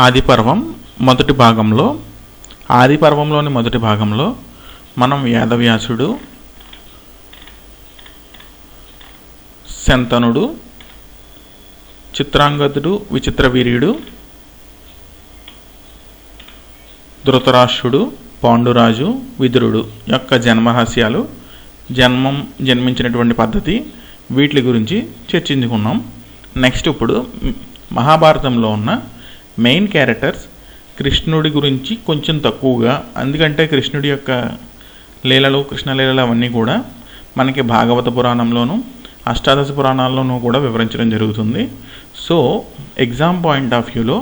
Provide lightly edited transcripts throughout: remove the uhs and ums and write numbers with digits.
ఆదిపర్వం మొదటి భాగంలో మనం వేదవ్యాసుడు, శంతనుడు, చిత్రాంగదుడు, విచిత్రవీర్యుడు, ధృతరాష్ట్రుడు, పాండురాజు, విదురుడు యొక్క జన్మరహస్యాలు, జన్మించినటువంటి పద్ధతి, వీటి గురించి చర్చించుకున్నాం. నెక్స్ట్ ఇప్పుడు మహాభారతంలో ఉన్న మెయిన్ క్యారెక్టర్స్, కృష్ణుడి గురించి కొంచెం తక్కువగా, ఎందుకంటే కృష్ణుడి యొక్క లీలలు, కృష్ణలీలలు అవన్నీ కూడా మనకి భాగవత పురాణంలోను, అష్టాదశ పురాణాల్లోనూ కూడా వివరించడం జరుగుతుంది. సో ఎగ్జామ్ పాయింట్ ఆఫ్ వ్యూలో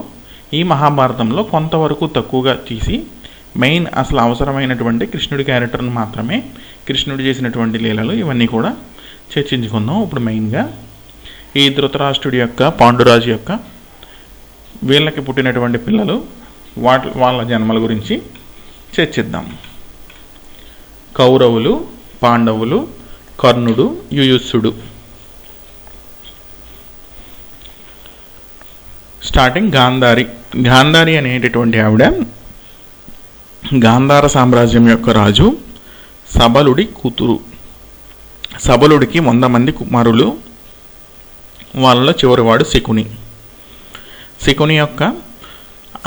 ఈ మహాభారతంలో కొంతవరకు తక్కువగా తీసి మెయిన్ అసలు అవసరమైనటువంటి కృష్ణుడి క్యారెక్టర్ను మాత్రమే, కృష్ణుడు చేసినటువంటి లీలలు ఇవన్నీ కూడా చర్చించుకుందాం. ఇప్పుడు మెయిన్గా ఈ ధృతరాష్ట్రుడి యొక్క, పాండురాజు యొక్క వీళ్ళకి పుట్టినటువంటి పిల్లలు, వాళ్ళ జన్మల గురించి చర్చిద్దాం. కౌరవులు, పాండవులు, కర్ణుడు, యుయుత్సుడు. స్టార్టింగ్ గాంధారి అనేటటువంటి ఆవిడ గాంధార సామ్రాజ్యం యొక్క రాజు సబలుడి కూతురు. సబలుడికి 100 మంది కుమారులు. వాళ్ళలో చివరివాడు శకుని. శకుని యొక్క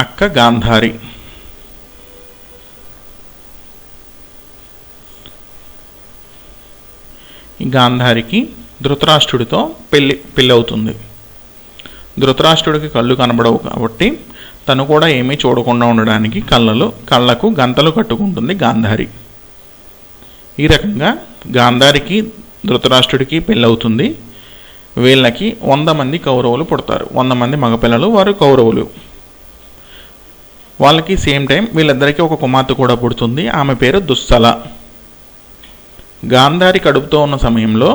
అక్క గాంధారి. ఈ గాంధారికి ధృతరాష్ట్రుడితో పెళ్ళి అవుతుంది. ధృతరాష్ట్రుడికి కళ్ళు కనబడవు కాబట్టి తను కూడా ఏమీ చూడకుండా ఉండడానికి కళ్ళకు గంతలు కట్టుకుంటుంది గాంధారి. ఈ రకంగా గాంధారికి, ధృతరాష్ట్రుడికి పెళ్ళవుతుంది. వీళ్ళకి 100 మంది కౌరవులు పుడతారు. 100 మంది మగపిల్లలు, వారు కౌరవులు. వాళ్ళకి సేమ్ టైం వీళ్ళిద్దరికీ ఒక కుమార్తె కూడా పుడుతుంది. ఆమె పేరు దుస్సల. గాంధారి కడుపుతో ఉన్న సమయంలో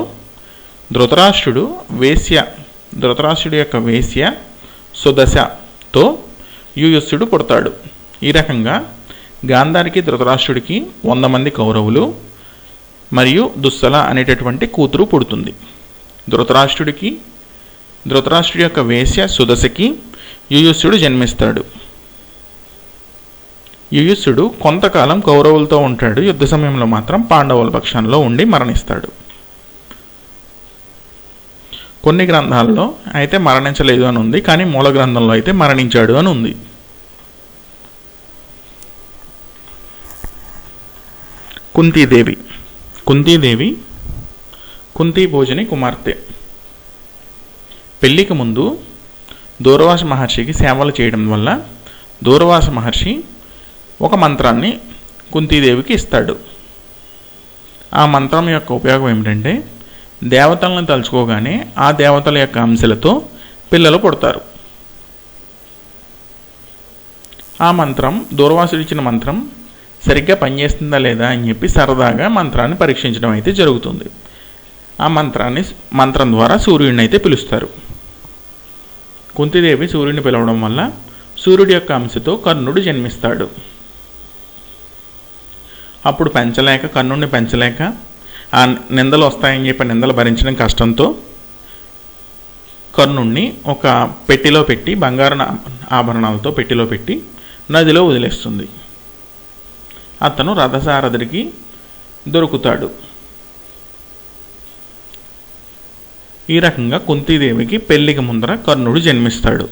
ధృతరాష్ట్రుడి యొక్క వేశ్య సుదశతో యుయుత్సుడు పుడతాడు. ఈ రకంగా గాంధారికి, ధృతరాష్ట్రుడికి 100 మంది కౌరవులు మరియు దుస్సల అనేటటువంటి కూతురు పుడుతుంది. ధృతరాష్ట్రుడి యొక్క వేశ్య సుదశకి యుయుత్సుడు జన్మిస్తాడు. యుయుత్సుడు కొంతకాలం కౌరవులతో ఉంటాడు. యుద్ధ సమయంలో మాత్రం పాండవుల పక్షంలో ఉండి మరణిస్తాడు. కొన్ని గ్రంథాల్లో అయితే మరణించలేదు అని ఉంది, కానీ మూల గ్రంథంలో అయితే మరణించాడు అని ఉంది. కుంతీదేవి కుంతీ భోజని కుమార్తె. పెళ్లికి ముందు దూర్వాస మహర్షికి సేవలు చేయడం వల్ల దూర్వాస మహర్షి ఒక మంత్రాన్ని కుంతీదేవికి ఇస్తాడు. ఆ మంత్రం యొక్క ఉపయోగం ఏమిటంటే, దేవతలను తలుచుకోగానే ఆ దేవతల యొక్క అంశలతో పిల్లలు పుడతారు. ఆ మంత్రం, దూర్వాసుడు ఇచ్చిన మంత్రం సరిగ్గా పనిచేస్తుందా లేదా అని చెప్పి సరదాగా మంత్రాన్ని పరీక్షించడం అయితే జరుగుతుంది. ఆ మంత్రం ద్వారా సూర్యుడిని అయితే పిలుస్తారు. కుంతీదేవి సూర్యుడిని పిలవడం వల్ల సూర్యుడి యొక్క అంశతో కర్ణుడు జన్మిస్తాడు. అప్పుడు కర్ణుడిని పెంచలేక ఆ నిందలు వస్తాయని చెప్పి నిందలు భరించడం కష్టంతో కర్ణుడిని ఒక పెట్టిలో పెట్టి, బంగారు ఆభరణాలతో పెట్టిలో పెట్టి నదిలో వదిలేస్తుంది. అతను రథసారథుడికి దొరుకుతాడు. ఈ రకంగా కుంతీదేవికి పెళ్లికి ముందర కర్ణుడు జన్మిస్తాడు.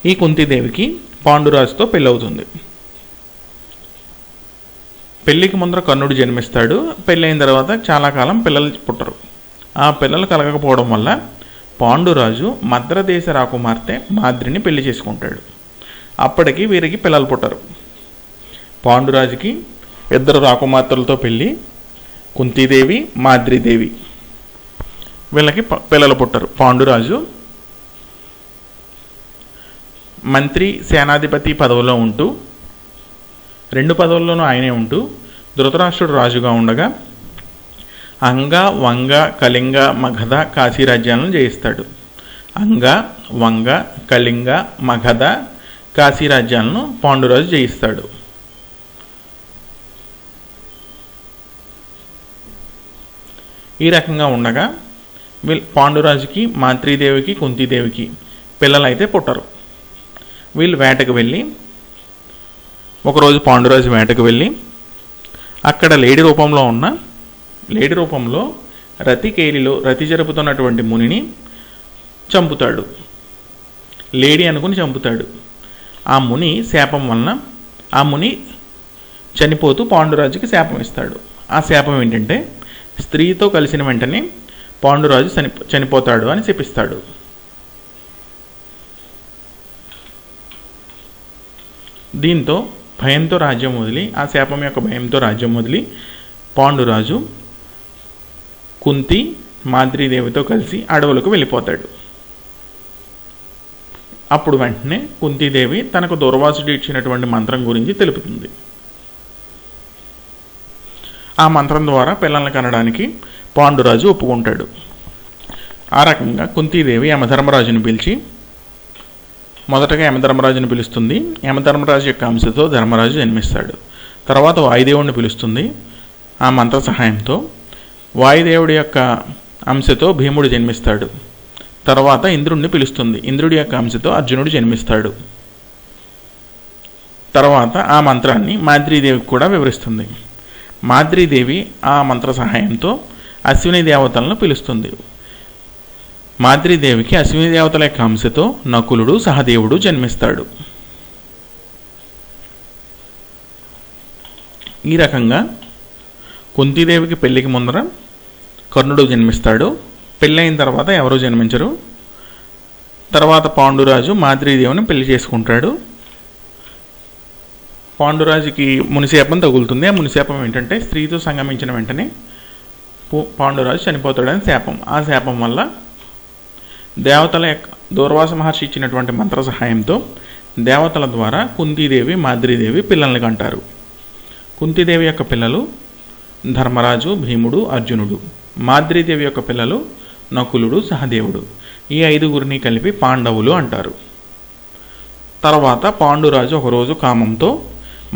ఈ కుంతీదేవికి పాండురాజుతో పెళ్ళవుతుంది. పెళ్లికి ముందర కర్ణుడు జన్మిస్తాడు. పెళ్ళైన తర్వాత చాలా కాలం పిల్లలు పుట్టరు. ఆ పిల్లలు కలగకపోవడం వల్ల పాండురాజు మద్రదేశ రాకుమార్తె మాద్రిని పెళ్లి చేసుకుంటాడు. అప్పటికి వీరికి పిల్లలు పుట్టరు. పాండురాజుకి 2 రాకుమార్తెలతో పెళ్ళి, కుంతీదేవి, మాద్రీదేవి. వీళ్ళకి పిల్లలు పుట్టరు. పాండురాజు మంత్రి, సేనాధిపతి పదవిలో ఉంటూ, 2 పదవుల్లోనూ ఆయనే ఉంటూ ధృతరాష్ట్రుడు రాజుగా ఉండగా అంగ, వంగ, కళింగ, మగధ, కాశీ రాజ్యాలను జయిస్తాడు. అంగ, వంగ, కళింగ, మగధ, కాశీ రాజ్యాలను పాండురాజు జయిస్తాడు. ఈ రకంగా ఉండగా పాండురాజుకి, మాద్రీదేవికి, కుంతీదేవికి పిల్లలు అయితే పుట్టరు. వీళ్ళు వేటకు వెళ్ళి ఒకరోజు పాండురాజు వేటకు వెళ్ళి అక్కడ లేడీ రూపంలో రతికేలిలో రతి జరుపుతున్నటువంటి మునిని చంపుతాడు. లేడీ అనుకుని చంపుతాడు. ఆ ముని శాపం వలన ఆ ముని చనిపోతూ పాండురాజుకి శాపం ఇస్తాడు. ఆ శాపం ఏంటంటే స్త్రీతో కలిసిన వెంటనే పాండురాజు చనిపోతాడు అని శపిస్తాడు. దీంతో భయంతో రాజ్యం వదిలి, ఆ శాపం యొక్క భయంతో రాజ్యం వదిలి పాండురాజు కుంతి మాద్రీదేవితో కలిసి అడవులకు వెళ్ళిపోతాడు. అప్పుడు వెంటనే కుంతీదేవి తనకు దుర్వాసుడు ఇచ్చినటువంటి మంత్రం గురించి తెలుపుతుంది. ఆ మంత్రం ద్వారా పిల్లల్ని కనడానికి పాండురాజు ఒప్పుకుంటాడు. ఆ రకంగా కుంతీదేవి యమధర్మరాజుని పిలిచి, మొదటగా యమధర్మరాజుని పిలుస్తుంది. యమధర్మరాజు యొక్క అంశతో ధర్మరాజు జన్మిస్తాడు. తర్వాత వాయుదేవుడిని పిలుస్తుంది. ఆ మంత్ర సహాయంతో వాయుదేవుడి యొక్క అంశతో భీముడు జన్మిస్తాడు. తర్వాత ఇంద్రుడిని పిలుస్తుంది. ఇంద్రుడి యొక్క అంశతో అర్జునుడు జన్మిస్తాడు. తర్వాత ఆ మంత్రాన్ని మాద్రీదేవికి కూడా వివరిస్తుంది. మాద్రీదేవి ఆ మంత్ర సహాయంతో అశ్విని దేవతలను పిలుస్తుంది. మాద్రీదేవికి అశ్విని దేవతల యొక్క అంశతో నకులుడు సహదేవుడు జన్మిస్తాడు. ఈ రకంగా కుంతీదేవికి పెళ్లికి ముందర కర్ణుడు జన్మిస్తాడు. పెళ్ళైన తర్వాత ఎవరూ జన్మించరు. తర్వాత పాండురాజు మాద్రీదేవిని పెళ్లి చేసుకుంటాడు. పాండురాజుకి మునిశాపం తగులుతుంది. ఆ మునిశాపం ఏంటంటే స్త్రీతో సంగమించిన వెంటనే పాండురాజు చనిపోతాడని శాపం. ఆ శాపం వల్ల దేవతల యొక్క దూర్వాస మహర్షి ఇచ్చినటువంటి మంత్ర సహాయంతో దేవతల ద్వారా కుంతీదేవి మాద్రీదేవి పిల్లల్ని కంటారు. కుంతీదేవి యొక్క పిల్లలు ధర్మరాజు, భీముడు, అర్జునుడు. మాద్రీదేవి యొక్క పిల్లలు నకులుడు, సహదేవుడు. ఈ 5గురిని కలిపి పాండవులు అంటారు. తర్వాత పాండురాజు ఒకరోజు కామంతో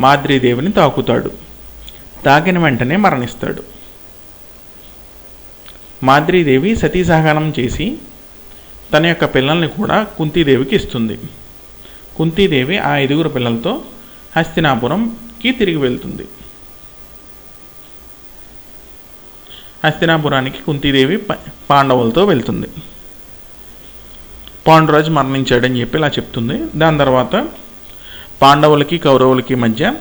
మాద్రీదేవిని తాకుతాడు. తాకిన వెంటనే మరణిస్తాడు. మాద్రీదేవి సతీసహగమనం చేసి తన యొక్క పిల్లల్ని కూడా కుంతీదేవికి ఇస్తుంది. కుంతీదేవి ఆ 5గురు పిల్లలతో హస్తినాపురంకి తిరిగి వెళ్తుంది. హస్తినాపురానికి కుంతీదేవి పాండవులతో వెళ్తుంది. పాండురాజు మరణించాడని చెప్పి ఇలా చెప్తుంది. దాని తర్వాత పాండవులకి కౌరవులకి మధ్య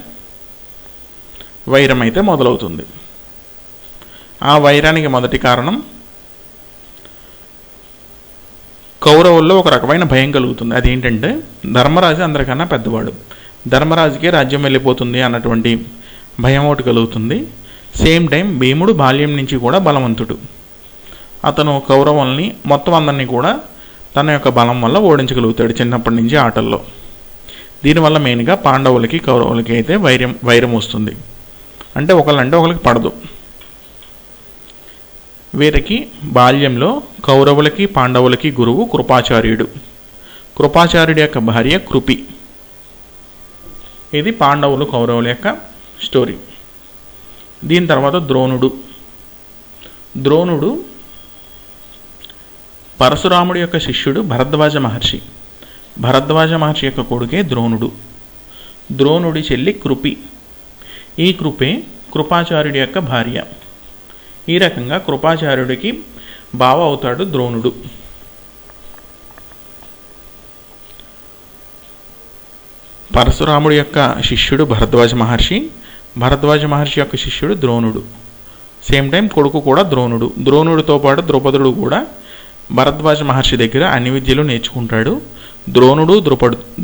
వైరం అయితే మొదలవుతుంది. ఆ వైరానికి మొదటి కారణం కౌరవుల్లో ఒక రకమైన భయం కలుగుతుంది. అదేంటంటే ధర్మరాజు అందరికన్నా పెద్దవాడు, ధర్మరాజుకే రాజ్యం వెళ్ళిపోతుంది అన్నటువంటి భయం ఒకటి కలుగుతుంది. సేమ్ టైం భీముడు బాల్యం నుంచి కూడా బలవంతుడు. అతను కౌరవుల్ని మొత్తం అందరినీ కూడా తన యొక్క బలం వల్ల ఓడించగలుగుతాడు చిన్నప్పటి నుంచి ఆటల్లో. దీనివల్ల మెయిన్గా పాండవులకి కౌరవులకి అయితే వైరం వస్తుంది. అంటే ఒకళ్ళంటే ఒకరికి పడదు. వీరికి బాల్యంలో కౌరవులకి పాండవులకి గురువు కృపాచార్యుడు. కృపాచార్యుడి యొక్క భార్య కృపి. ఇది పాండవులు కౌరవుల యొక్క స్టోరీ. దీని తర్వాత ద్రోణుడు పరశురాముడి యొక్క శిష్యుడు భరద్వాజ మహర్షి. భరద్వాజ మహర్షి యొక్క కొడుకే ద్రోణుడి చెల్లి కృపి. ఈ కృపే కృపాచార్యుడి యొక్క భార్య. ఈ రకంగా కృపాచార్యుడికి బావ అవుతాడు ద్రోణుడు. పరశురాముడి యొక్క శిష్యుడు భరద్వాజ మహర్షి. భరద్వాజ మహర్షి యొక్క శిష్యుడు ద్రోణుడు. సేమ్ టైం కొడుకు కూడా ద్రోణుడితో పాటు ద్రౌపదుడు కూడా భరద్వాజ మహర్షి దగ్గర అన్ని విద్యలు నేర్చుకుంటాడు. ద్రోణుడు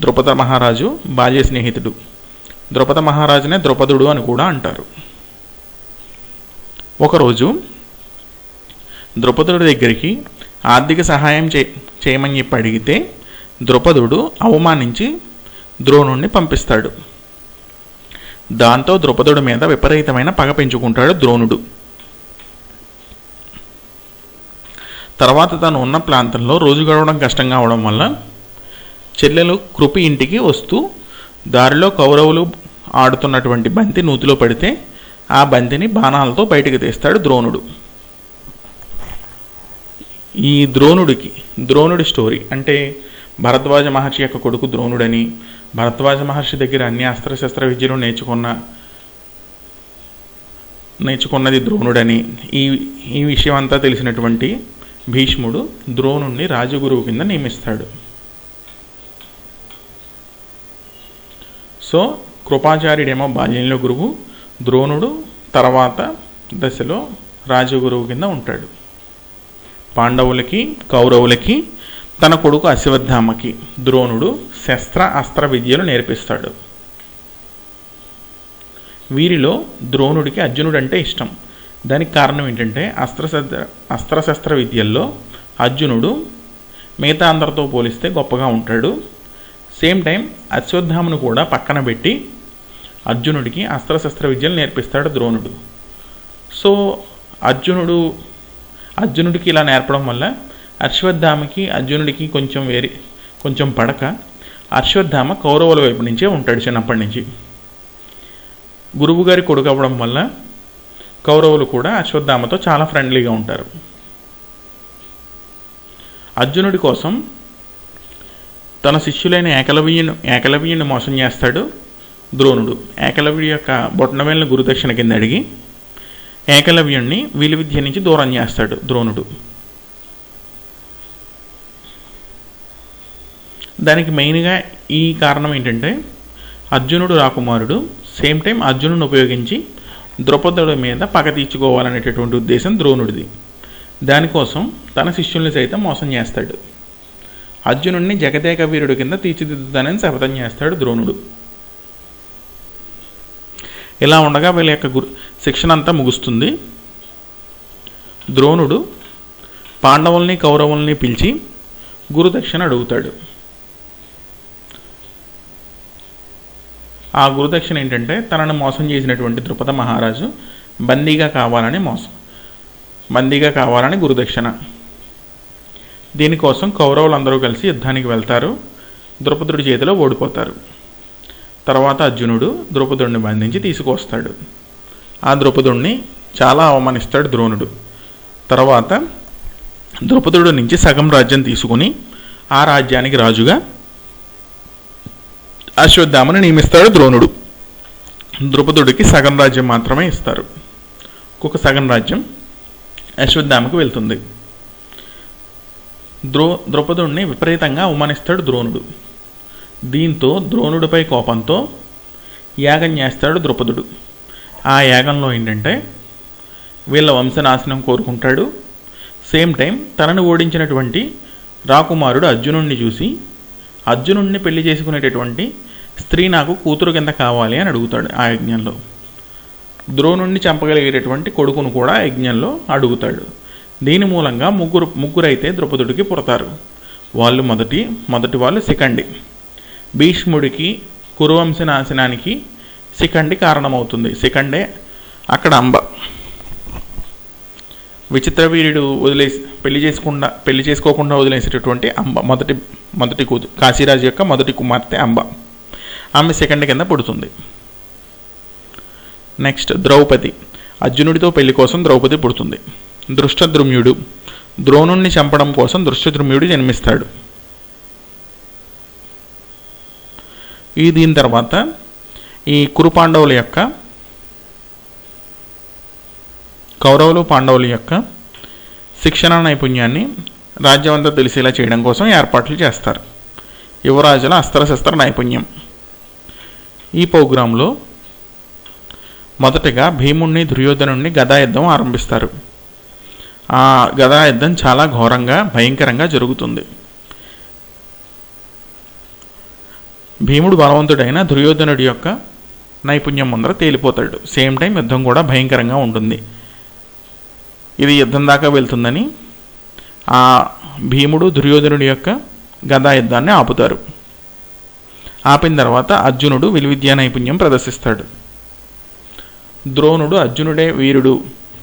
ద్రుపద మహారాజు బాల్య స్నేహితుడు. ద్రుపద మహారాజునే ద్రౌపదుడు అని కూడా అంటారు. ఒకరోజు ద్రౌపదుడి దగ్గరికి ఆర్థిక సహాయం చేయమని చెప్పి అడిగితే ద్రౌపదుడు అవమానించి ద్రోణుడిని పంపిస్తాడు. దాంతో ద్రౌపదుడి మీద విపరీతమైన పగ పెంచుకుంటాడు ద్రోణుడు. తర్వాత తను ఉన్న ప్రాంతంలో రోజు గడవడం కష్టంగా అవడం వల్ల చెల్లెలు కృపి ఇంటికి వస్తూ దారిలో కౌరవులు ఆడుతున్నటువంటి బంతి నూతిలో పడితే ఆ బంతిని బాణాలతో బయటకు తీస్తాడు ద్రోణుడు. ఈ ద్రోణుడి స్టోరీ అంటే భరద్వాజ మహర్షి యొక్క కొడుకు ద్రోణుడని, భరద్వాజ మహర్షి దగ్గర అన్ని అస్త్రశస్త్ర విద్యలు నేర్చుకున్నది ద్రోణుడని ఈ విషయం అంతా తెలిసినటువంటి భీష్ముడు ద్రోణుణ్ణి రాజగురువు కింద నియమిస్తాడు. సో కృపాచార్యుడేమో బాల్యంలో గురువు, ద్రోణుడు తర్వాత దశలో రాజగురువు కింద ఉంటాడు. పాండవులకి కౌరవులకి తన కొడుకు అశ్వత్థామకి ద్రోణుడు శస్త్ర అస్త్ర విద్యలు నేర్పిస్తాడు. వీరిలో ద్రోణుడికి అర్జునుడు అంటే ఇష్టం. దానికి కారణం ఏంటంటే అస్త్రశస్త్ర విద్యల్లో అర్జునుడు మిగతా అందరితో పోలిస్తే గొప్పగా ఉంటాడు. సేమ్ టైం అశ్వత్థామను కూడా పక్కన పెట్టి అర్జునుడికి అస్త్రశస్త్ర విద్యలు నేర్పిస్తాడు ద్రోణుడు. సో అర్జునుడికి ఇలా నేర్పడం వల్ల అశ్వత్థామకి అర్జునుడికి కొంచెం పడక అశ్వత్థామ కౌరవుల వైపు నుంచే ఉంటాడు చిన్నప్పటి నుంచి. గురువుగారి కొడుకు అవ్వడం వల్ల కౌరవులు కూడా అశ్వత్థామతో చాలా ఫ్రెండ్లీగా ఉంటారు. అర్జునుడి కోసం తన శిష్యులైన ఏకలవ్యుని మోసం చేస్తాడు ద్రోణుడు. ఏకలవ్యుడి యొక్క బొట్టనవేలను గురుదక్షిణ కింద అడిగి ఏకలవ్యుణ్ణి విలువిద్య నుంచి దూరం చేస్తాడు ద్రోణుడు. దానికి మెయిన్గా ఈ కారణం ఏంటంటే అర్జునుడు రాకుమారుడు, సేమ్ టైం అర్జునుడిని ఉపయోగించి ద్రౌపదుడి మీద పగ తీర్చుకోవాలనేటటువంటి ఉద్దేశం ద్రోణుడిది. దానికోసం తన శిష్యుల్ని సైతం మోసం చేస్తాడు. అర్జునుడిని జగదేక వీరుడు కింద తీర్చిదిద్దుతానని శపథం చేస్తాడు ద్రోణుడు. ఇలా ఉండగా వీళ్ళ యొక్క శిక్షణ అంతా ముగుస్తుంది. ద్రోణుడు పాండవుల్ని కౌరవుల్ని పిలిచి గురుదక్షిణ అడుగుతాడు. ఆ గురుదక్షిణ ఏంటంటే తనను మోసం చేసినటువంటి ద్రుపద మహారాజు బందీగా కావాలని గురుదక్షిణ. దీనికోసం కౌరవులందరూ కలిసి యుద్ధానికి వెళ్తారు. ద్రుపదుడి చేతిలో ఓడిపోతారు. తర్వాత అర్జునుడు ద్రౌపదుడిని బంధించి తీసుకొస్తాడు. ఆ ద్రౌపదుడిని చాలా అవమానిస్తాడు ద్రోణుడు. తర్వాత ద్రౌపదుడి నుంచి సగం రాజ్యం తీసుకుని ఆ రాజ్యానికి రాజుగా అశ్వత్థామను నియమిస్తాడు ద్రోణుడు. ద్రౌపదుడికి సగం రాజ్యం మాత్రమే ఇస్తారు. ఒక్కొక్క సగం రాజ్యం అశ్వత్థామకు వెళ్తుంది. ద్రౌపదుడిని విపరీతంగా అవమానిస్తాడు ద్రోణుడు. దీంతో ద్రోణుడిపై కోపంతో యాగం చేస్తాడు ద్రౌపదుడు. ఆ యాగంలో ఏంటంటే వీళ్ళ వంశనాశనం కోరుకుంటాడు. సేమ్ టైం తనను ఓడించినటువంటి రాకుమారుడు అర్జునుడిని చూసి అర్జునుడిని పెళ్లి చేసుకునేటటువంటి స్త్రీ నాకు కూతురు కింద కావాలి అని అడుగుతాడు. ఆ యజ్ఞంలో ద్రోణుడిని చంపగలిగేటటువంటి కొడుకును కూడా యజ్ఞంలో అడుగుతాడు. దీని మూలంగా ముగ్గురైతే ద్రౌపదుడికి పుడతారు. వాళ్ళు మొదటి వాళ్ళు శిఖండి. భీష్ముడికి కురువంశ నాశనానికి శిఖండి కారణమవుతుంది. శిఖండే అక్కడ అంబ. విచిత్రవీర్యుడు పెళ్లి చేసుకోకుండా వదిలేసేటటువంటి అంబ మొదటి కూతురు, కాశీరాజు యొక్క మొదటి కుమార్తె అంబ. ఆమె శిఖండి కింద పుడుతుంది. నెక్స్ట్ ద్రౌపది. అర్జునుడితో పెళ్లి కోసం ద్రౌపది పుడుతుంది. దృష్టద్రుమ్యుడు. ద్రోణుణ్ణి చంపడం కోసం దృష్టద్రుమ్యుడు జన్మిస్తాడు. దీని తర్వాత ఈ కురుపాండవుల యొక్క కౌరవులు పాండవుల యొక్క శిక్షణ నైపుణ్యాన్ని రాజ్యమంతా తెలిసేలా చేయడం కోసం ఏర్పాట్లు చేస్తారు. యువరాజుల అస్త్రశస్త్ర నైపుణ్యం. ఈ ప్రోగ్రాంలో మొదటగా భీముణ్ణి దుర్యోధనుణ్ణి గదాయుద్ధం ఆరంభిస్తారు. ఆ గదాయుద్ధం చాలా ఘోరంగా భయంకరంగా జరుగుతుంది. భీముడు బలవంతుడైన దుర్యోధనుడి యొక్క నైపుణ్యం ముందర తేలిపోతాడు. సేమ్ టైం యుద్ధం కూడా భయంకరంగా ఉంటుంది. ఇది యుద్ధం దాకా వెళ్తుందని ఆ భీముడు దుర్యోధనుడి యొక్క గదా యుద్ధాన్ని ఆపుతారు. ఆపిన తర్వాత అర్జునుడు విలువిద్యా నైపుణ్యం ప్రదర్శిస్తాడు. ద్రోణుడు అర్జునుడే వీరుడు,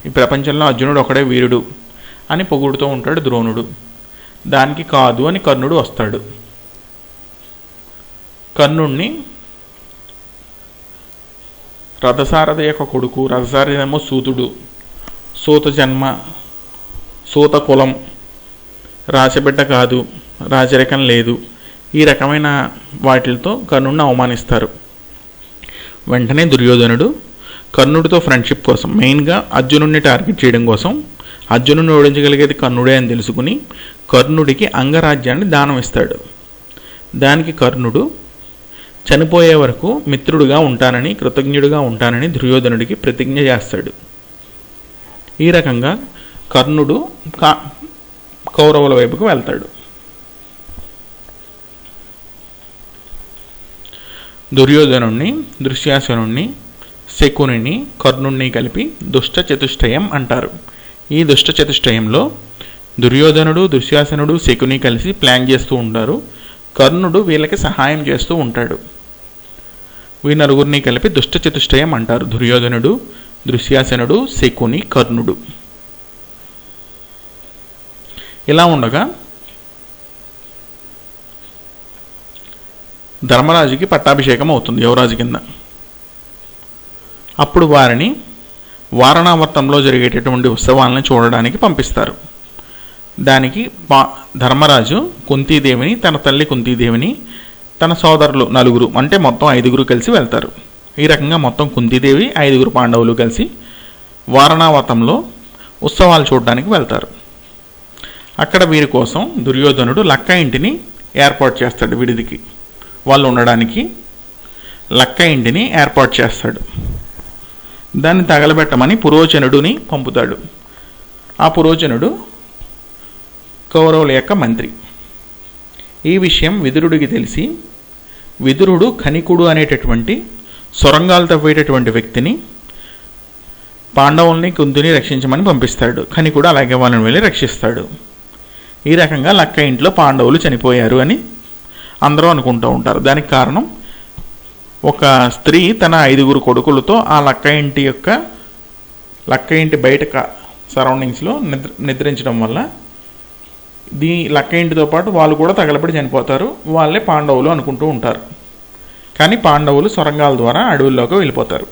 ఈ ప్రపంచంలో అర్జునుడు ఒకడే వీరుడు అని పొగుడుతూ ఉంటాడు ద్రోణుడు. దానికి కాదు అని కర్ణుడు వస్తాడు. కర్ణుణ్ణి రథసారథ యొక్క కొడుకు, రథసారథేమో సూతుడు, సూత జన్మ, సూత కులం, రాజబిడ్డ కాదు, రాజరికం లేదు, ఈ రకమైన వాటితో కర్ణుడిని అవమానిస్తారు. వెంటనే దుర్యోధనుడు కర్ణుడితో ఫ్రెండ్షిప్ కోసం, మెయిన్గా అర్జునుడిని టార్గెట్ చేయడం కోసం, అర్జునుడిని ఓడించగలిగేది కర్ణుడే అని తెలుసుకుని కర్ణుడికి అంగరాజ్యాన్ని దానం ఇస్తాడు. దానికి కర్ణుడు చనిపోయే వరకు మిత్రుడుగా ఉంటానని, కృతజ్ఞుడిగా ఉంటానని దుర్యోధనుడికి ప్రతిజ్ఞ చేస్తాడు. ఈ రకంగా కర్ణుడు కౌరవుల వైపుకు వెళ్తాడు. దుర్యోధనుణ్ణి, దుశ్శాసనుణ్ణి, శకునిని, కర్ణుణ్ణి కలిపి దుష్ట చతుష్టయం అంటారు. ఈ దుష్ట చతుష్టయంలో దుర్యోధనుడు, దుశ్శాసనుడు, శకుని కలిసి ప్లాన్ చేస్తూ ఉంటారు. కర్ణుడు వీళ్ళకి సహాయం చేస్తూ ఉంటాడు. వీ నలుగురిని కలిపి దుష్ట చతుష్టయం అంటారు. దుర్యోధనుడు, దుశ్శాసనుడు, శకుని, కర్ణుడు. ఇలా ఉండగా ధర్మరాజుకి పట్టాభిషేకం అవుతుంది యువరాజు కింద. అప్పుడు వారిని వారణావర్తంలో జరిగేటటువంటి ఉత్సవాలను చూడడానికి పంపిస్తారు. దానికి ధర్మరాజు కుంతీదేవిని, తన తల్లి కుంతీదేవిని, తన సోదరులు నలుగురు, అంటే మొత్తం 5 కలిసి వెళ్తారు. ఈ రకంగా మొత్తం కుంతీదేవి, 5 పాండవులు కలిసి వారణావతంలో ఉత్సవాలు చూడడానికి వెళ్తారు. అక్కడ వీరి కోసం దుర్యోధనుడు లక్క ఇంటిని ఏర్పాటు చేస్తాడు. విడిదికి వాళ్ళు ఉండడానికి లక్క ఇంటిని ఏర్పాటు చేస్తాడు. దాన్ని తగలబెట్టమని పురోచనుడిని పంపుతాడు. ఆ పురోచనుడు కౌరవుల యొక్క మంత్రి. ఈ విషయం విదురుడికి తెలిసి విదురుడు కనికుడు అనేటటువంటి సొరంగాలు తవ్వేటటువంటి వ్యక్తిని పాండవుల్ని, కుంతిని రక్షించమని పంపిస్తాడు. కనికుడు అలాగే వాళ్ళని వెళ్ళి రక్షిస్తాడు. ఈ రకంగా లక్క ఇంట్లో పాండవులు చనిపోయారు అని అందరూ అనుకుంటూ ఉంటారు. దానికి కారణం ఒక స్త్రీ తన 5 కొడుకులతో ఆ లక్క ఇంటి బయట సరౌండింగ్స్లో నిద్రించడం వల్ల లక్క ఇంటితో పాటు వాళ్ళు కూడా తగలబడి చనిపోతారు. వాళ్ళే పాండవులు అనుకుంటూ ఉంటారు. కానీ పాండవులు సొరంగాల ద్వారా అడవుల్లోకి వెళ్ళిపోతారు.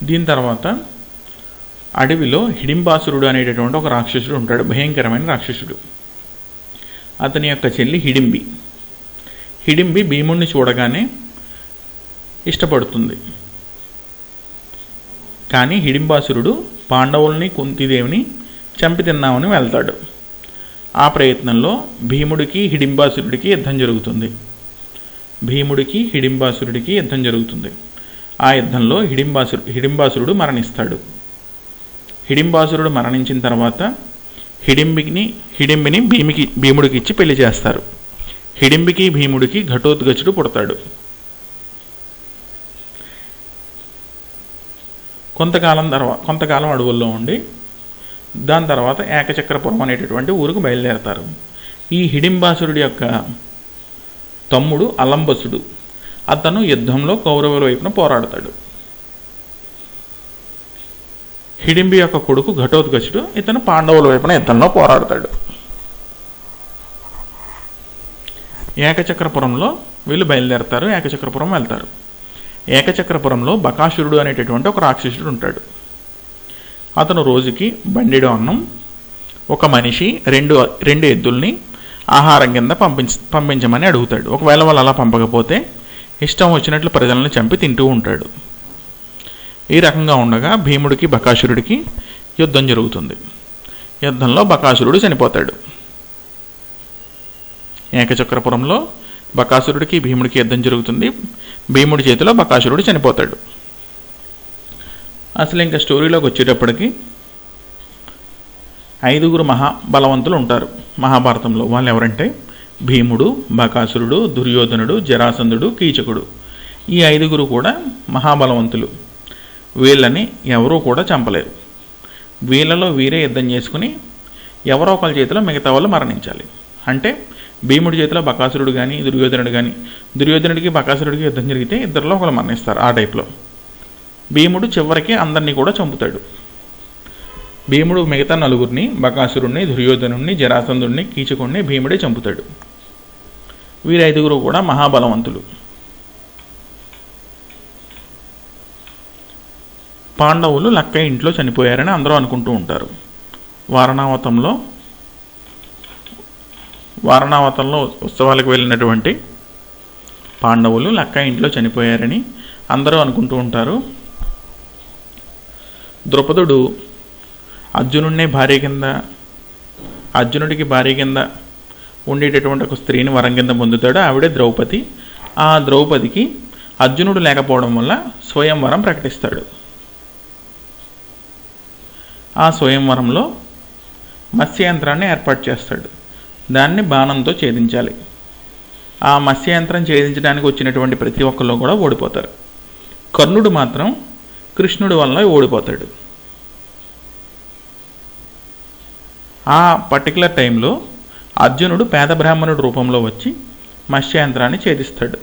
దీని తర్వాత అడవిలో హిడింబాసురుడు అనేటటువంటి ఒక రాక్షసుడు ఉంటాడు. భయంకరమైన రాక్షసుడు. అతని యొక్క చెల్లి హిడింబి. హిడింబి భీముణ్ణి చూడగానే ఇష్టపడుతుంది. కానీ హిడింబాసురుడు పాండవుల్ని, కుంతిదేవిని చంపి తిన్నామని వెళ్తాడు. ఆ ప్రయత్నంలో భీముడికి, హిడింబాసురుడికి యుద్ధం జరుగుతుంది. ఆ యుద్ధంలో హిడింబాసురుడు మరణిస్తాడు. హిడింబాసురుడు మరణించిన తర్వాత హిడింబిని భీముడికి ఇచ్చి పెళ్లి చేస్తారు. హిడింబికి, భీముడికి ఘటోత్కచుడు పుడతాడు. కొంతకాలం అడవుల్లో ఉండి దాని తర్వాత ఏకచక్రపురం అనేటటువంటి ఊరుకు బయలుదేరతారు. ఈ హిడింబాసురుడి యొక్క తమ్ముడు అలంబసుడు. అతను యుద్ధంలో కౌరవుల వైపున పోరాడతాడు. హిడింబి యొక్క కొడుకు ఘటోత్కచుడు. ఇతను పాండవుల వైపున యుద్ధంలో పోరాడతాడు. ఏకచక్రపురంలో వీళ్ళు బయలుదేరతారు. ఏకచక్రపురం వెళ్తారు. ఏకచక్రపురంలో బకాసురుడు అనేటటువంటి ఒక రాక్షసుడు ఉంటాడు. అతను రోజుకి బండెడు అన్నం, ఒక మనిషి, 2 ఎద్దుల్ని ఆహారం కింద పంపించమని అడుగుతాడు. ఒకవేళ వాళ్ళు అలా పంపకపోతే ఇష్టం వచ్చినట్లు ప్రజలను చంపి తింటూ ఉంటాడు. ఈ రకంగా ఉండగా భీముడికి, బకాసురుడికి యుద్ధం జరుగుతుంది. యుద్ధంలో బకాసురుడు చనిపోతాడు. ఏకచక్రపురంలో బకాసురుడికి, భీముడికి యుద్ధం జరుగుతుంది. భీముడి చేతిలో బకాసురుడు చనిపోతాడు. అసలు ఇంకా స్టోరీలోకి వచ్చేటప్పటికి 5 మహాబలవంతులు ఉంటారు మహాభారతంలో. వాళ్ళు ఎవరంటే భీముడు, బకాసురుడు, దుర్యోధనుడు, జరాసంధుడు, కీచకుడు. ఈ 5 కూడా మహాబలవంతులు. వీళ్ళని ఎవరూ కూడా చంపలేరు. వీళ్ళలో వీరే యుద్ధం చేసుకుని ఎవరో ఒకరి చేతిలో మిగతా వాళ్ళు మరణించాలి. అంటే భీముడి చేతిలో బకాసురుడు కానీ, దుర్యోధనుడు కానీ, దుర్యోధనుడికి బకాసురుడికి యుద్ధం జరిగితే ఇద్దరిలో ఒకరు మరణిస్తారు. ఆ టైప్లో భీముడు చివరికి అందరినీ కూడా చంపుతాడు. భీముడు మిగతా 4 బకాసురుడిని, దుర్యోధనుడిని, జరాసంధుడిని, కీచకుడిని భీముడే చంపుతాడు. వీరు 5 కూడా మహాబలవంతులు. పాండవులు లక్క ఇంట్లో చనిపోయారని అందరూ అనుకుంటూ ఉంటారు. వారణావతంలో వారణావతంలో ఉత్సవాలకు వెళ్ళినటువంటి పాండవులు లక్క ఇంట్లో చనిపోయారని అందరూ అనుకుంటూ ఉంటారు. ద్రౌపదుడు అర్జునుడికి భార్య కింద ఉండేటటువంటి ఒక స్త్రీని వరం కింద పొందుతాడు. ఆవిడే ద్రౌపది. ఆ ద్రౌపదికి అర్జునుడు లేకపోవడం వల్ల స్వయంవరం ప్రకటిస్తాడు. ఆ స్వయంవరంలో మత్స్యయంత్రాన్ని ఏర్పాటు చేస్తాడు. దాన్ని బాణంతో ఛేదించాలి. ఆ మత్స్యయంత్రం ఛేదించడానికి వచ్చినటువంటి ప్రతి ఒక్కళ్ళు కూడా ఓడిపోతారు. కర్ణుడు మాత్రం కృష్ణుడి వల్ల ఓడిపోతాడు. ఆ పర్టికులర్ టైంలో అర్జునుడు పేద బ్రాహ్మణుడి రూపంలో వచ్చి మత్స్యయంత్రాన్ని ఛేదిస్తాడు.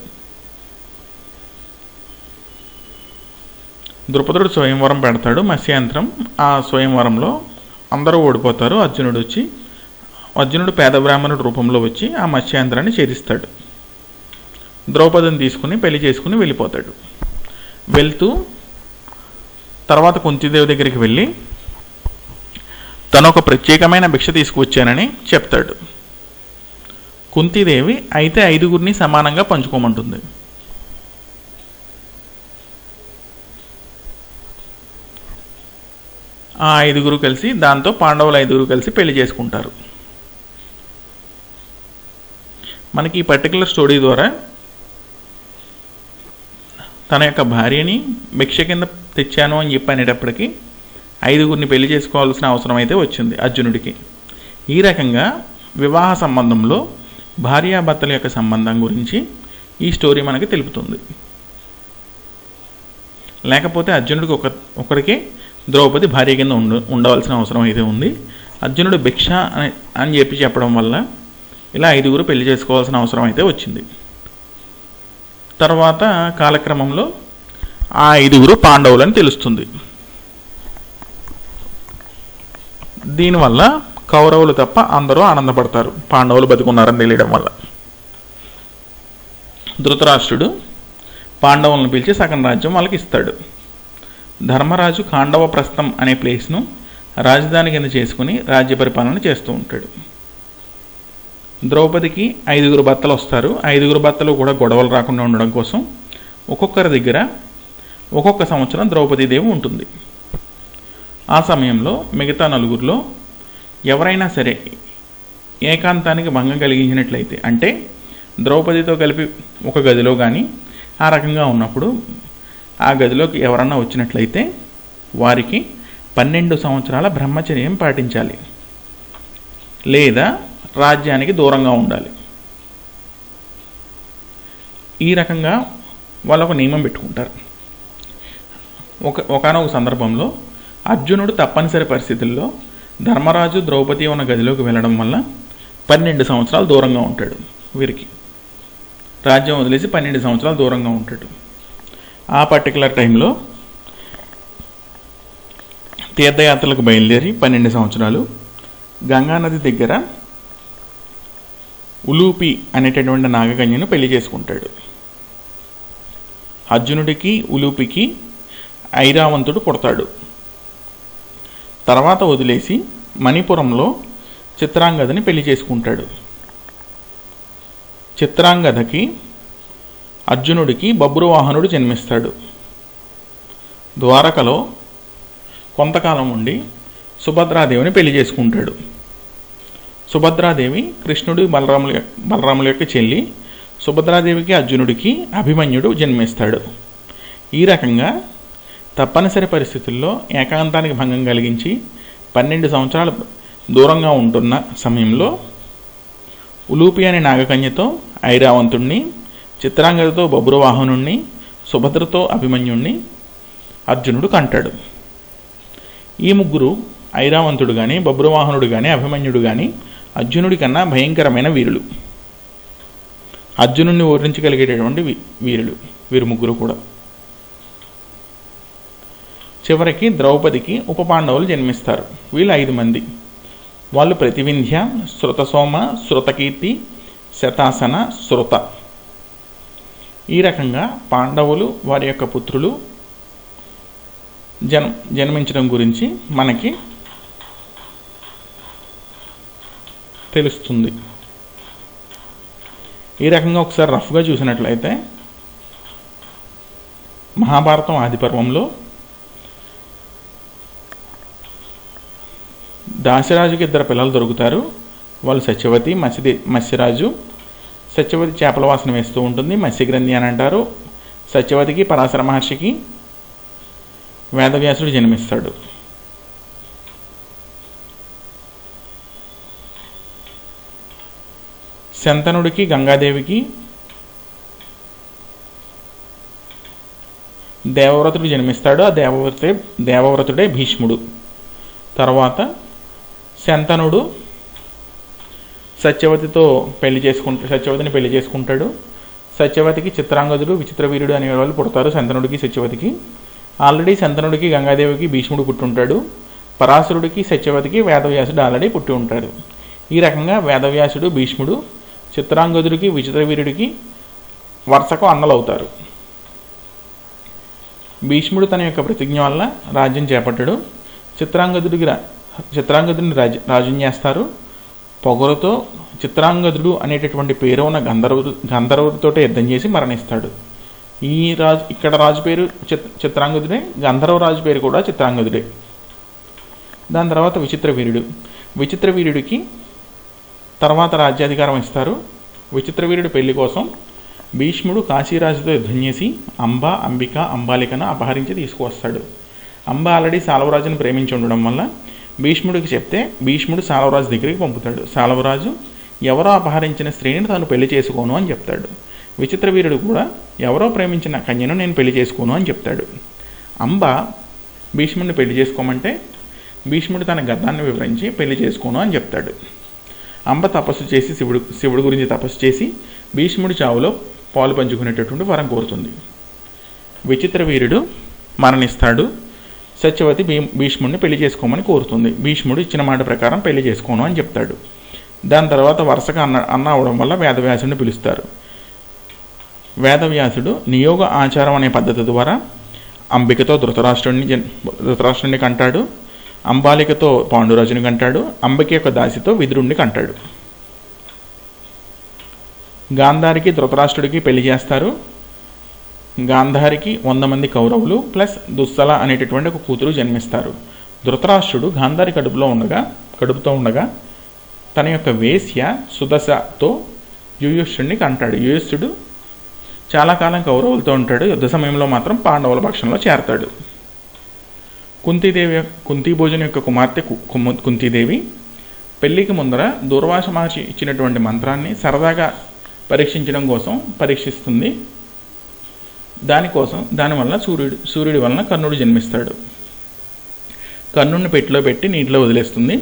ద్రుపదుడు స్వయంవరం పెడతాడు మత్స్యయంత్రం. ఆ స్వయంవరంలో అందరూ ఓడిపోతారు. అర్జునుడు పేద బ్రాహ్మణుడి రూపంలో వచ్చి ఆ మత్స్యయంత్రాన్ని ఛేదిస్తాడు. ద్రౌపదిని తీసుకుని పెళ్లి చేసుకుని వెళ్ళిపోతాడు. వెళ్తూ తర్వాత కుంతీదేవి దగ్గరికి వెళ్ళి తను ఒక ప్రత్యేకమైన భిక్ష తీసుకువచ్చానని చెప్తాడు. కుంతీదేవి అయితే 5గురిని సమానంగా పంచుకోమంటుంది. ఆ 5గురు కలిసి, దాంతో పాండవులు 5గురు కలిసి పెళ్లి చేసుకుంటారు. మనకి ఈ పర్టికులర్ స్టోరీ ద్వారా తన యొక్క భార్యని భిక్ష కింద తెచ్చాను అని చెప్పి అనేటప్పటికీ 5గురిని పెళ్లి చేసుకోవాల్సిన అవసరం అయితే వచ్చింది అర్జునుడికి. ఈ రకంగా వివాహ సంబంధంలో భార్యాభర్తల యొక్క సంబంధం గురించి ఈ స్టోరీ మనకి తెలుపుతుంది. లేకపోతే అర్జునుడికి ఒకరికి ద్రౌపది భార్య కింద ఉండవలసిన అవసరం అయితే ఉంది. అర్జునుడు భిక్ష అని చెప్పడం వల్ల ఇలా 5గురు పెళ్లి చేసుకోవాల్సిన అవసరం అయితే వచ్చింది. తర్వాత కాలక్రమంలో ఆ 5గురు పాండవులని తెలుస్తుంది. దీనివల్ల కౌరవులు తప్ప అందరూ ఆనందపడతారు పాండవులు బతుకున్నారని తెలియడం వల్ల. ధృతరాష్ట్రుడు పాండవులను పిలిచి సగం రాజ్యం వాళ్ళకి ఇస్తాడు. ధర్మరాజు ఖాండవ ప్రస్థం అనే ప్లేస్ను రాజధాని కింద చేసుకుని రాజ్య పరిపాలన చేస్తూ ఉంటాడు. ద్రౌపదికి 5గురు భర్తలు వస్తారు. 5గురు భర్తలు కూడా గొడవలు రాకుండా ఉండడం కోసం ఒక్కొక్కరి దగ్గర ఒక్కొక్క సంవత్సరం ద్రౌపదీదేవి ఉంటుంది. ఆ సమయంలో మిగతా 4గురిలో ఎవరైనా సరే ఏకాంతానికి భంగం కలిగించినట్లయితే, అంటే ద్రౌపదితో కలిపి ఒక గదిలో కానీ ఆ రకంగా ఉన్నప్పుడు ఆ గదిలోకి ఎవరన్నా వచ్చినట్లయితే వారికి 12 సంవత్సరాల బ్రహ్మచర్యం పాటించాలి, లేదా రాజ్యానికి దూరంగా ఉండాలి. ఈ రకంగా వాళ్ళు ఒక నియమం పెట్టుకుంటారు. ఒకానొక సందర్భంలో అర్జునుడు తప్పనిసరి పరిస్థితుల్లో ధర్మరాజు ద్రౌపది ఉన్న గదిలోకి వెళ్ళడం వల్ల 12 సంవత్సరాలు దూరంగా ఉంటాడు. వీరికి రాజ్యం వదిలేసి 12 సంవత్సరాలు దూరంగా ఉంటాడు. ఆ పర్టికులర్ టైంలో తీర్థయాత్రలకు బయలుదేరి 12 సంవత్సరాలు గంగానది దగ్గర ఉలూపి అనేటటువంటి నాగకన్యను పెళ్లి చేసుకుంటాడు. అర్జునుడికి ఉలూపికి ఐరావంతుడు పుడతాడు. తర్వాత వదిలేసి మణిపురంలో చిత్రాంగదని పెళ్లి చేసుకుంటాడు. చిత్రాంగదకి అర్జునుడికి బబ్రువాహనుడు జన్మిస్తాడు. ద్వారకలో కొంతకాలం ఉండి సుభద్రాదేవిని పెళ్లి చేసుకుంటాడు. సుభద్రాదేవి కృష్ణుడు బలరాముల యొక్క చెల్లి. సుభద్రాదేవికి అర్జునుడికి అభిమన్యుడు జన్మిస్తాడు. ఈ రకంగా తప్పనిసరి పరిస్థితుల్లో ఏకాంతానికి భంగం కలిగించి 12 సంవత్సరాలు దూరంగా ఉంటున్న సమయంలో ఉలూపి అనే నాగకన్యతో ఐరావంతుణ్ణి, చిత్రాంగదతో బబ్రువాహనుణ్ణి, సుభద్రతో అభిమన్యుణ్ణి అర్జునుడు కంటాడు. ఈ ముగ్గురు ఐరావంతుడు కానీ, బబ్రువాహనుడు కానీ, అభిమన్యుడు కానీ అర్జునుడి కన్నా భయంకరమైన వీరులు. అర్జునుడిని ఓడించగలిగేటటువంటి వీరులు వీరు ముగ్గురు కూడా. చివరికి ద్రౌపదికి ఉపపాండవులు జన్మిస్తారు. వీళ్ళు 5 మంది. వాళ్ళు ప్రతివింధ్య, శృతసోమ, శృతకీర్తి, శతాసన, శృత. ఈ రకంగా పాండవులు వారి యొక్క పుత్రులు జన్మించడం గురించి మనకి తెలుస్తుంది. ఈ రకంగా ఒకసారి రఫ్గా చూసినట్లయితే మహాభారతం ఆదిపర్వంలో దాశరాజుకి 2 పిల్లలు దొరుకుతారు. వాళ్ళు సత్యవతి, మత్స్యరాజు. సత్యవతి చేపల వాసన వేస్తూ ఉంటుంది, మత్స్యగ్రంథి అని అంటారు. సత్యవతికి పరాశర మహర్షికి వేదవ్యాసుడు జన్మిస్తాడు. శంతనుడికి గంగాదేవికి దేవవ్రతుడు జన్మిస్తాడు. ఆ దేవవ్రతుడే భీష్ముడు. తర్వాత శంతనుడు సత్యవతిని పెళ్లి చేసుకుంటాడు. సత్యవతికి చిత్రాంగదుడు, విచిత్రవీరుడు అనే వాళ్ళు పుడతారు. శంతనుడికి సత్యవతికి ఆల్రెడీ శంతనుడికి గంగాదేవికి భీష్ముడు పుట్టుంటాడు. పరాశరుడికి సత్యవతికి వేదవ్యాసుడు ఆల్రెడీ పుట్టి ఉంటాడు. ఈ రకంగా వేదవ్యాసుడు, భీష్ముడు చిత్రాంగదుడికి, విచిత్రవీరుడికి వరుసకు అన్నలు అవుతారు. భీష్ముడు తన యొక్క ప్రతిజ్ఞ వల్ల రాజ్యం చేపట్టాడు. చిత్రాంగదుడిని రాజ్యం చేస్తారు. పొగరుతో చిత్రాంగదుడు అనేటటువంటి పేరు ఉన్న గంధర్వుడితోటే యుద్ధం చేసి మరణిస్తాడు. ఇక్కడ రాజు పేరు చిత్రాంగదుడే, గంధర్వ రాజు పేరు కూడా చిత్రాంగదుడే. దాని తర్వాత విచిత్రవీరుడికి తర్వాత రాజ్యాధికారం ఇస్తారు. విచిత్రవీరుడి పెళ్లి కోసం భీష్ముడు కాశీరాజుతో యుద్ధం చేసి అంబాలికను అపహరించి తీసుకువస్తాడు. అంబ ఆల్రెడీ సాలవరాజును ప్రేమించి ఉండడం వల్ల భీష్ముడికి చెప్తే భీష్ముడు సాలవరాజు దగ్గరికి పంపుతాడు. సాలవరాజు ఎవరో అపహరించిన స్త్రీని తాను పెళ్లి చేసుకోను అని చెప్తాడు. విచిత్రవీరుడు కూడా ఎవరో ప్రేమించిన కన్యను నేను పెళ్లి చేసుకోను అని చెప్తాడు. అంబ భీష్ముడిని పెళ్లి చేసుకోమంటే భీష్ముడు తన గద్దాన్ని వివరించి పెళ్లి చేసుకోను అని చెప్తాడు. అంబ తపస్సు చేసి శివుడు గురించి తపస్సు చేసి భీష్ముడి చావులో పాలు పంచుకునేటటువంటి వరం కోరుతుంది. విచిత్రవీరుడు మరణిస్తాడు. సత్యవతి భీష్ముడిని పెళ్లి చేసుకోమని కోరుతుంది. భీష్ముడు ఇచ్చిన మాట ప్రకారం పెళ్లి చేసుకోను అని చెప్తాడు. దాని తర్వాత వరుసగా అన్న అవడం వల్ల వేదవ్యాసుడిని పిలుస్తారు. వేదవ్యాసుడు నియోగ ఆచారం అనే పద్ధతి ద్వారా అంబికతో ధృతరాష్ట్రుడిని కంటాడు. అంబాలికతో పాండురాజుని కంటాడు. అంబిక యొక్క దాసితో విదురుణ్ణి కంటాడు. గాంధారికి ధృతరాష్ట్రుడికి పెళ్లి చేస్తారు. గాంధారికి 100 మంది కౌరవులు ప్లస్ దుస్సల అనేటటువంటి ఒక కూతురు జన్మిస్తారు. ధృతరాష్ట్రుడు గాంధారి కడుపుతో ఉండగా తన యొక్క వేశ్య సుదశతో యుయుష్ఠుడిని కంటాడు. యుయుష్ఠుడు చాలా కాలం కౌరవులతో ఉంటాడు. యుద్ధ సమయంలో మాత్రం పాండవుల పక్షంలో చేరతాడు. కుంతీభోజుని యొక్క కుమార్తె కుంతీదేవి పెళ్లికి ముందర దూర్వాస మహర్షి ఇచ్చినటువంటి మంత్రాన్ని సరదాగా పరీక్షించడం కోసం పరీక్షిస్తుంది. దానివల్ల సూర్యుడి వలన కర్ణుడు జన్మిస్తాడు. కర్ణుడిని పెట్టిలో పెట్టి నీటిలో వదిలేస్తుంది.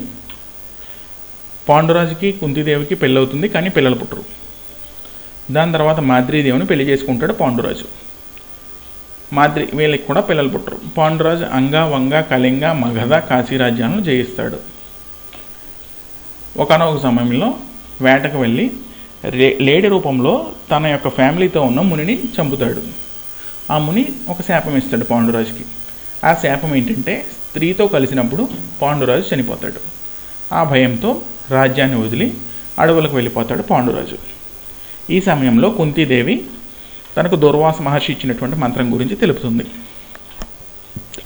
పాండురాజుకి కుంతీదేవికి పెళ్ళవుతుంది, కానీ పిల్లలు పుట్టరు. దాని తర్వాత మాద్రీదేవిని పెళ్లి చేసుకుంటాడు పాండురాజు. వీళ్ళకి కూడా పిల్లలు పుట్టరు. పాండురాజు అంగ, వంగ, కళింగ, మగధ, కాశీ రాజ్యాలను జయిస్తాడు. ఒకనొక సమయంలో వేటకు వెళ్ళి లేడి రూపంలో తన యొక్క ఫ్యామిలీతో ఉన్న మునిని చంపుతాడు. ఆ ముని ఒక శాపం ఇస్తాడు పాండురాజుకి. ఆ శాపం ఏంటంటే స్త్రీతో కలిసినప్పుడు పాండురాజు చనిపోతాడు. ఆ భయంతో రాజ్యాన్ని వదిలి అడవులకు వెళ్ళిపోతాడు పాండురాజు. ఈ సమయంలో కుంతీదేవి తనకు దూర్వాస మహర్షి ఇచ్చినటువంటి మంత్రం గురించి తెలుపుతుంది.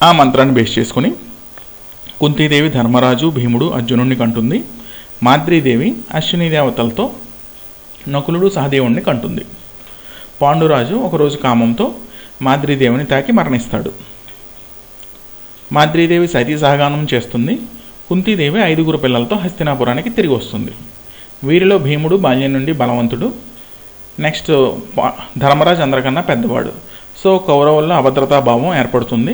ఆ మంత్రాన్ని బేస్ చేసుకుని కుంతీదేవి ధర్మరాజు, భీముడు, అర్జునుడిని కంటుంది. మాద్రీదేవి అశ్విని దేవతలతో నకులుడు, సహదేవుణ్ణి కంటుంది. పాండురాజు ఒకరోజు కామంతో మాద్రీదేవిని తాకి మరణిస్తాడు. మాద్రీదేవి సతీ సహగానం చేస్తుంది. కుంతీదేవి 5 పిల్లలతో హస్తినాపురానికి తిరిగి వస్తుంది. వీరిలో భీముడు బాల్యం నుండి బలవంతుడు. నెక్స్ట్ ధర్మరాజు అందరికన్నా పెద్దవాడు. సో కౌరవుల్లో అభద్రతాభావం ఏర్పడుతుంది.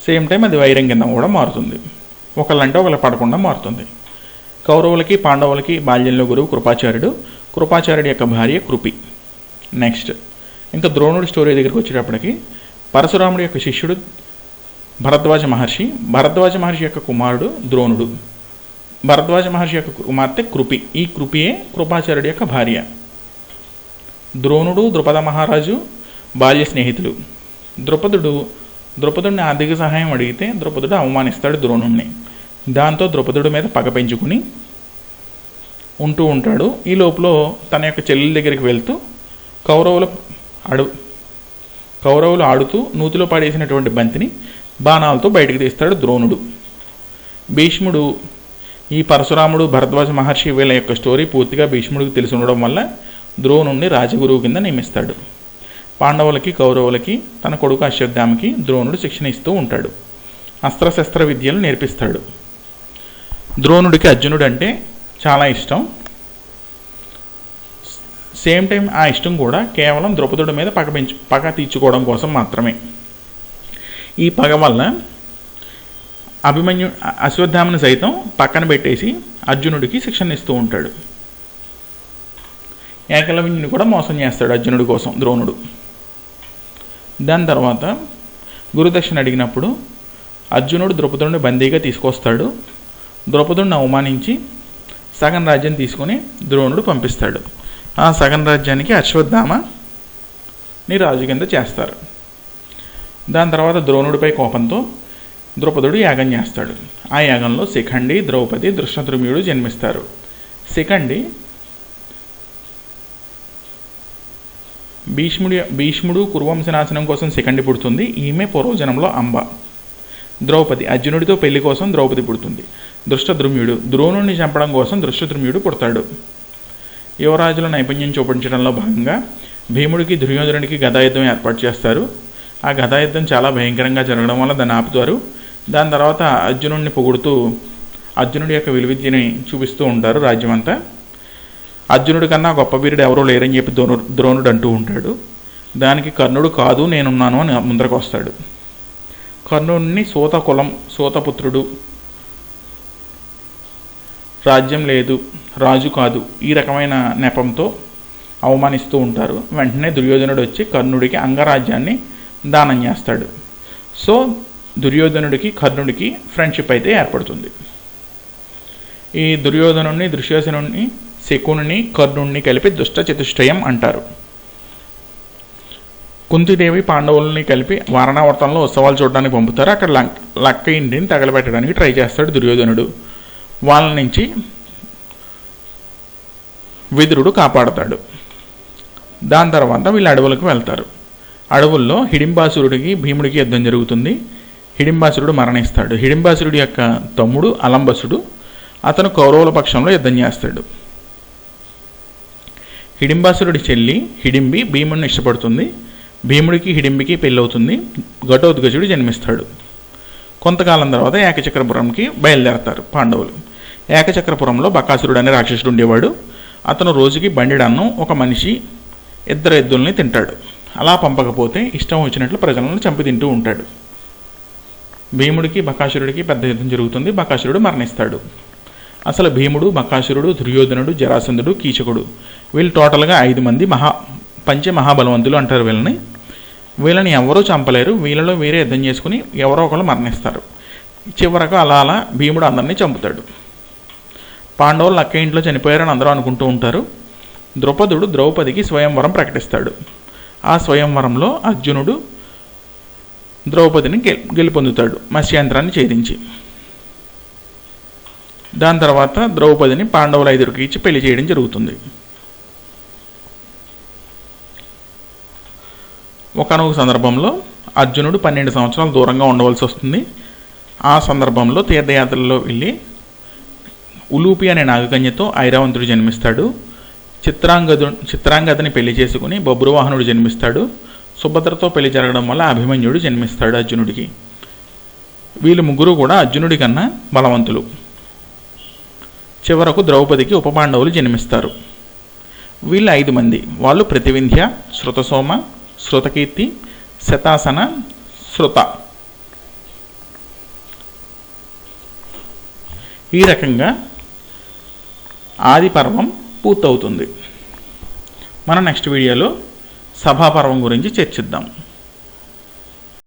సేమ్ టైం అది వైరం కింద కూడా మారుతుంది. ఒకళ్ళంటే ఒకళ్ళు పడకుండా మారుతుంది. కౌరవులకి పాండవులకి బాల్యంలో గురువు కృపాచార్యుడి యొక్క భార్య కృపి. నెక్స్ట్ ఇంకా ద్రోణుడి స్టోరీ దగ్గరికి వచ్చేటప్పటికి పరశురాముడి యొక్క శిష్యుడు భరద్వాజ మహర్షి యొక్క కుమారుడు ద్రోణుడు. భరద్వాజ మహర్షి యొక్క కుమార్తె కృపి. ఈ కృపియే కృపాచార్యుడి యొక్క భార్య. ద్రోణుడు, ద్రుపద మహారాజు బాల్య స్నేహితులు. ద్రుపదుడిని ఆర్థిక సహాయం అడిగితే ద్రుపదుడు అవమానిస్తాడు ద్రోణుణ్ణి. దాంతో ద్రుపదుడి మీద పగ పెంచుకుని ఉంటూ ఉంటాడు. ఈ లోపల తన యొక్క చెల్లెల దగ్గరికి వెళ్తూ కౌరవులు ఆడుతూ నూతిలో పడేసినటువంటి బంతిని బాణాలతో బయటకు తీస్తాడు ద్రోణుడు. భీష్ముడు ఈ పరశురాముడు భరద్వాజ మహర్షి వీళ్ళ యొక్క స్టోరీ పూర్తిగా భీష్ముడికి తెలిసి ఉండడం వల్ల ద్రోణుడిని రాజగురువు కింద నియమిస్తాడు. పాండవులకి కౌరవులకి తన కొడుకు అశ్వత్థామకి ద్రోణుడు శిక్షణ ఇస్తూ ఉంటాడు. అస్త్రశస్త్ర విద్యలు నేర్పిస్తాడు. ద్రోణుడికి అర్జునుడు అంటే చాలా ఇష్టం. సేమ్ టైం ఆ ఇష్టం కూడా కేవలం ద్రౌపదుడి మీద పగ తీర్చుకోవడం కోసం మాత్రమే. ఈ పగ వల్ల అశ్వత్థామని సైతం పక్కన పెట్టేసి అర్జునుడికి శిక్షణ ఇస్తూ ఉంటాడు. ఏకలవ్యుని కూడా మోసం చేస్తాడు అర్జునుడి కోసం ద్రోణుడు. దాని తర్వాత గురుదక్షిణ అడిగినప్పుడు అర్జునుడు ద్రౌపదుడిని బందీగా తీసుకొస్తాడు. ద్రౌపదుడిని అవమానించి సగం రాజ్యం తీసుకుని ద్రోణుడు పంపిస్తాడు. ఆ సగం రాజ్యానికి అశ్వత్థామని రాజు కింద చేస్తారు. దాని తర్వాత ద్రోణుడిపై కోపంతో ద్రౌపదుడు యాగం చేస్తాడు. ఆ యాగంలో శిఖండి, ద్రౌపది, దృష్టద్రుమ్యుడు జన్మిస్తారు. శిఖండి భీష్ముడు కురువంశనాశనం కోసం శిఖండి పుడుతుంది. ఈమె పూర్వజనంలో అంబ. ద్రౌపది అర్జునుడితో పెళ్లి కోసం ద్రౌపది పుడుతుంది. దృష్టద్రుమ్యుడు ద్రోణుడిని చంపడం కోసం దృష్టద్రుమ్యుడు పుడతాడు. యువరాజుల నైపుణ్యం చూపించడంలో భాగంగా భీముడికి దుర్యోధనుడికి గదాయుద్ధం ఏర్పాటు చేస్తారు. ఆ గదాయుద్ధం చాలా భయంకరంగా జరగడం వల్ల దాన్ని ఆపుతారు. దాని తర్వాత అర్జునుడిని పొగుడుతూ అర్జునుడి యొక్క విలువిద్యని చూపిస్తూ ఉంటారు రాజ్యమంతా. అర్జునుడి కన్నా గొప్ప వీరుడు ఎవరో లేరని చెప్పి ద్రోణుడు అంటూ ఉంటాడు. దానికి కర్ణుడు కాదు నేనున్నాను అని ముందరకు వస్తాడు. కర్ణుడిని సోతపుత్రుడు, రాజ్యం లేదు, రాజు కాదు, ఈ రకమైన నెపంతో అవమానిస్తూ ఉంటారు. వెంటనే దుర్యోధనుడు వచ్చి కర్ణుడికి అంగరాజ్యాన్ని దానం చేస్తాడు. సో దుర్యోధనుడికి కర్ణుడికి ఫ్రెండ్షిప్ అయితే ఏర్పడుతుంది. ఈ దుర్యోధనుడిని, దుశ్శాసనుడిని, శకుని, కర్ణుడిని కలిపి దుష్ట చతుష్టయం అంటారు. కుంతిదేవి పాండవుల్ని కలిపి వారణావర్తంలో ఉత్సవాలు చూడడానికి పంపుతారు. అక్కడ లక్క ఇంటిని తగలబెట్టడానికి ట్రై చేస్తాడు దుర్యోధనుడు. వాళ్ళ నుంచి విదురుడు కాపాడతాడు. దాని తర్వాత వీళ్ళు అడవులకు వెళ్తారు. అడవుల్లో హిడింబాసురుడికి భీముడికి యుద్ధం జరుగుతుంది. హిడింబాసురుడు మరణిస్తాడు. హిడింబాసురుడి యొక్క తమ్ముడు అలంబసుడు అతను కౌరవుల పక్షంలో యుద్ధం చేస్తాడు. హిడింబాసురుడి చెల్లి హిడింబి భీముడిని ఇష్టపడుతుంది. భీముడికి హిడింబికి పెళ్ళవుతుంది. ఘటోత్కచుడు జన్మిస్తాడు. కొంతకాలం తర్వాత ఏకచక్రపురంకి బయలుదేరతారు పాండవులు. ఏకచక్రపురంలో బకాసురుడు అనే రాక్షసుడు ఉండేవాడు. అతను రోజుకి బండిడన్నం ఒక మనిషి 2 ఎద్దుల్ని తింటాడు. అలా పంపకపోతే ఇష్టం వచ్చినట్లు ప్రజలను చంపి తింటూ ఉంటాడు. భీముడికి బకాసురుడికి పెద్ద యుద్ధం జరుగుతుంది. బకాసురుడు మరణిస్తాడు. అసలు భీముడు, బకాసురుడు, దుర్యోధనుడు, జరాసంధుడు, కీచకుడు వీళ్ళు టోటల్గా 5 మంది పంచమహాబలవంతులు అంటారు వీళ్ళని. వీళ్ళని ఎవరూ చంపలేరు. వీళ్ళలో వేరే యుద్ధం చేసుకుని ఎవరో ఒకరు మరణిస్తారు. చివరకు అలా భీముడు అందరినీ చంపుతాడు. పాండవులు లక్క ఇంట్లో చనిపోయారని అందరూ అనుకుంటూ ఉంటారు. ద్రౌపదుడు ద్రౌపదికి స్వయంవరం ప్రకటిస్తాడు. ఆ స్వయంవరంలో అర్జునుడు ద్రౌపదిని గెలుపొందుతాడు మత్స్యంత్రాన్ని ఛేదించి. దాని తర్వాత ద్రౌపదిని పాండవుల 5కి ఇచ్చి పెళ్లి చేయడం జరుగుతుంది. ఒకనొక సందర్భంలో అర్జునుడు 12 సంవత్సరాలు దూరంగా ఉండవలసి వస్తుంది. ఆ సందర్భంలో తీర్థయాత్రలో వెళ్ళి ఉలూపి అనే నాగకన్యతో ఐరావంతుడు జన్మిస్తాడు. చిత్రాంగదని పెళ్లి చేసుకుని బబ్రువాహనుడు జన్మిస్తాడు. సుభద్రతో పెళ్లి జరగడం వల్ల అభిమన్యుడు జన్మిస్తాడు అర్జునుడికి. వీళ్ళు ముగ్గురు కూడా అర్జునుడి కన్నా బలవంతులు. చివరకు ద్రౌపదికి ఉపపాండవులు జన్మిస్తారు. వీళ్ళు 5 మంది. వాళ్ళు ప్రతివింధ్య, శృతసోమ, శృతకీర్తి, శతాసన, శృత. ఈ రకంగా ఆది పర్వం పూర్తవుతుంది. మన నెక్స్ట్ వీడియోలో సభాపర్వం గురించి చర్చిద్దాం.